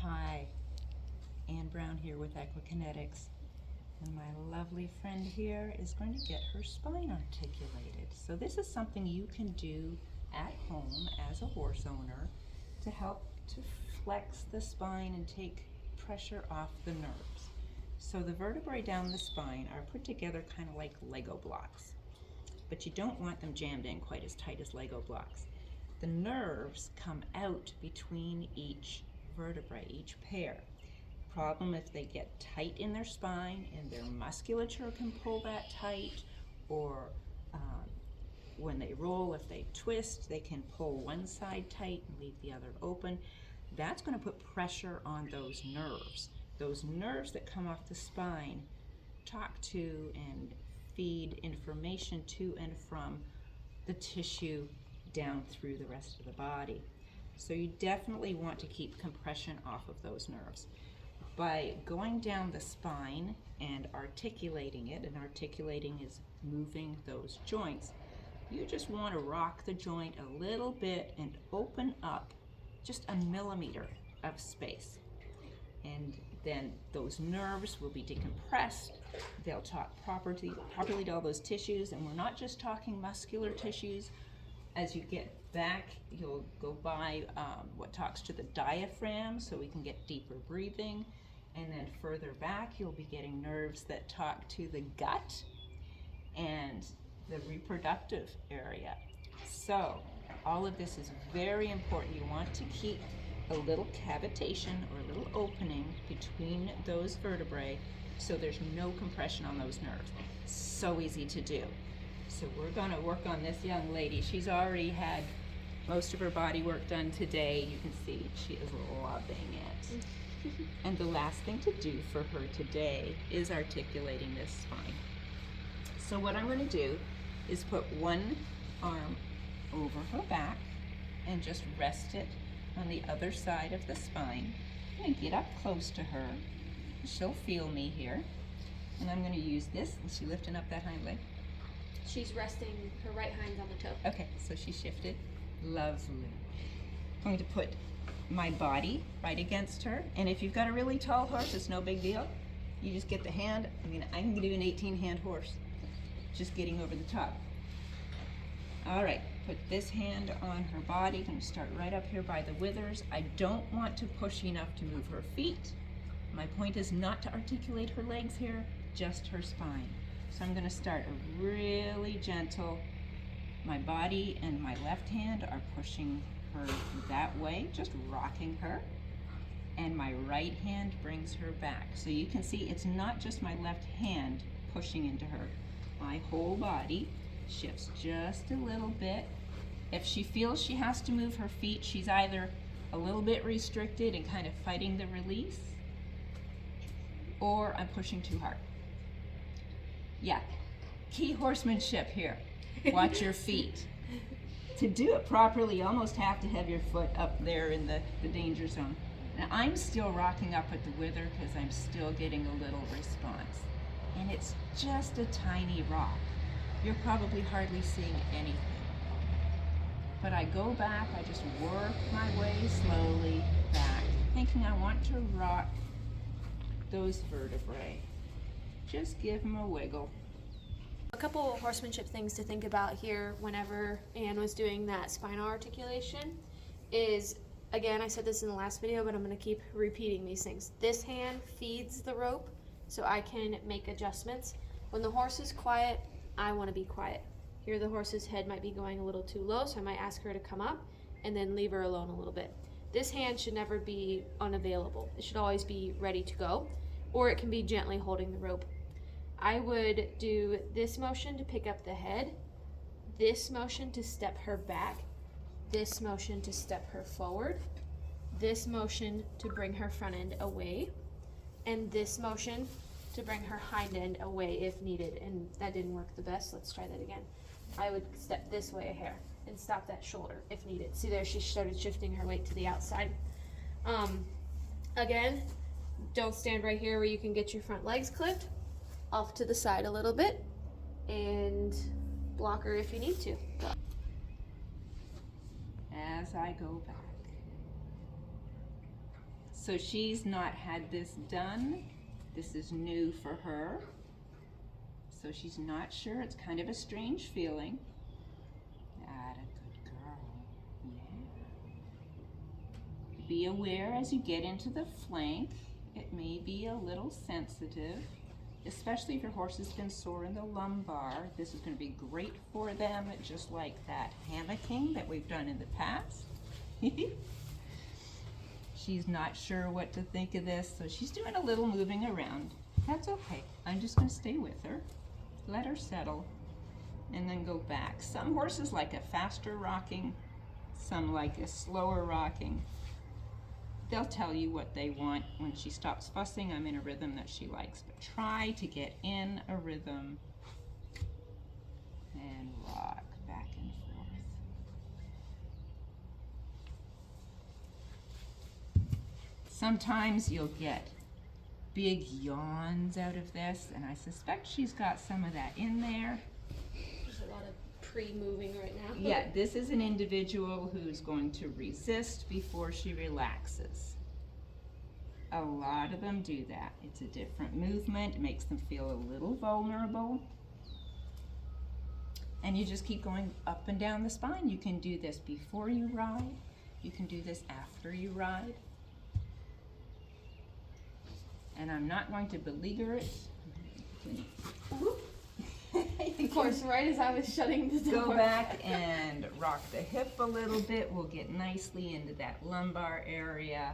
Hi, Ann Brown here with Equikinetics, and my lovely friend here is going to get her spine articulated. So this is something you can do at home as a horse owner to help to flex the spine and take pressure off the nerves. So the vertebrae down the spine are put together kind of like Lego blocks, but you don't want them jammed in quite as tight as Lego blocks. The nerves come out between each vertebrae, each pair. Problem if they get tight in their spine and their musculature can pull that tight, or when they roll, if they twist, they can pull one side tight and leave the other open. That's going to put pressure on those nerves. Those nerves that come off the spine talk to and feed information to and from the tissue down through the rest of the body. So you definitely want to keep compression off of those nerves. By going down the spine and articulating it, and articulating is moving those joints, you just want to rock the joint a little bit and open up just a millimeter of space. And then those nerves will be decompressed. They'll talk properly to all those tissues, and we're not just talking muscular tissues. As you get back, you'll go by what talks to the diaphragm, so we can get deeper breathing. And then further back, you'll be getting nerves that talk to the gut and the reproductive area. So all of this is very important. You want to keep a little cavitation or a little opening between those vertebrae so there's no compression on those nerves. So easy to do. So we're going to work on this young lady. She's already had most of her body work done today. You can see she is loving it. And the last thing to do for her today is articulating this spine. So what I'm going to do is put one arm over her back and just rest it on the other side of the spine. I'm going to get up close to her. She'll feel me here. And I'm going to use this. Is she lifting up that hind leg? She's resting her right hind on the toe. Okay, so she shifted. Lovely. I'm going to put my body right against her. And if you've got a really tall horse, it's no big deal. You just get the hand. I mean, I can do an 18-hand horse just getting over the top. All right, put this hand on her body. I'm going to start right up here by the withers. I don't want to push enough to move her feet. My point is not to articulate her legs here, just her spine. So I'm going to start really gentle. My body and my left hand are pushing her that way, just rocking her. And my right hand brings her back. So you can see it's not just my left hand pushing into her. My whole body shifts just a little bit. If she feels she has to move her feet, she's either a little bit restricted and kind of fighting the release, or I'm pushing too hard. Yeah, key horsemanship here. Watch your feet. To do it properly, you almost have to have your foot up there in the danger zone. Now I'm still rocking up at the wither because I'm still getting a little response. And it's just a tiny rock. You're probably hardly seeing anything. But I go back, I just work my way slowly back, thinking I want to rock those vertebrae. Just give them a wiggle. A couple horsemanship things to think about here whenever Anne was doing that spinal articulation is, again, I said this in the last video, but I'm going to keep repeating these things. This hand feeds the rope so I can make adjustments. When the horse is quiet, I want to be quiet. Here the horse's head might be going a little too low, so I might ask her to come up and then leave her alone a little bit. This hand should never be unavailable. It should always be ready to go, or it can be gently holding the rope. I would do this motion to pick up the head, this motion to step her back, this motion to step her forward, this motion to bring her front end away, and this motion to bring her hind end away if needed. And that didn't work the best. Let's try that again. I would step this way a hair and stop that shoulder if needed. See there, she started shifting her weight to the outside. Again, don't stand right here where you can get your front legs clipped. Off to the side a little bit and block her if you need to. As I go back. So she's not had this done. This is new for her. So she's not sure. It's kind of a strange feeling. That a good girl. Yeah. Be aware as you get into the flank. It may be a little sensitive, especially if your horse has been sore in the lumbar. This is going to be great for them, just like that hammocking that we've done in the past. She's not sure what to think of this, so she's doing a little moving around. That's okay. I'm just going to stay with her, let her settle, and then go back. Some horses like a faster rocking, some like a slower rocking. They'll tell you what they want. When she stops fussing, I'm in a rhythm that she likes. But try to get in a rhythm and rock back and forth. Sometimes you'll get big yawns out of this, and I suspect she's got some of that in there. There's a lot of pre-moving right now. Yeah, this is an individual who's going to resist before she relaxes. A lot of them do that. It's a different movement. It makes them feel a little vulnerable. And you just keep going up and down the spine. You can do this before you ride. You can do this after you ride. And I'm not going to beleaguer it. Of course, right as I was shutting the door. Go back and rock the hip a little bit. We'll get nicely into that lumbar area.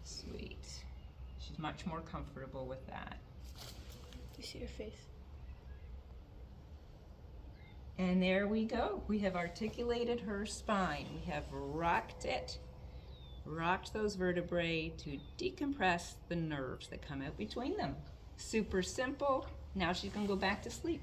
Sweet. She's much more comfortable with that. You see her face. And there we go. We have articulated her spine. We have rocked it, rocked those vertebrae to decompress the nerves that come out between them. Super simple. Now she's going to go back to sleep.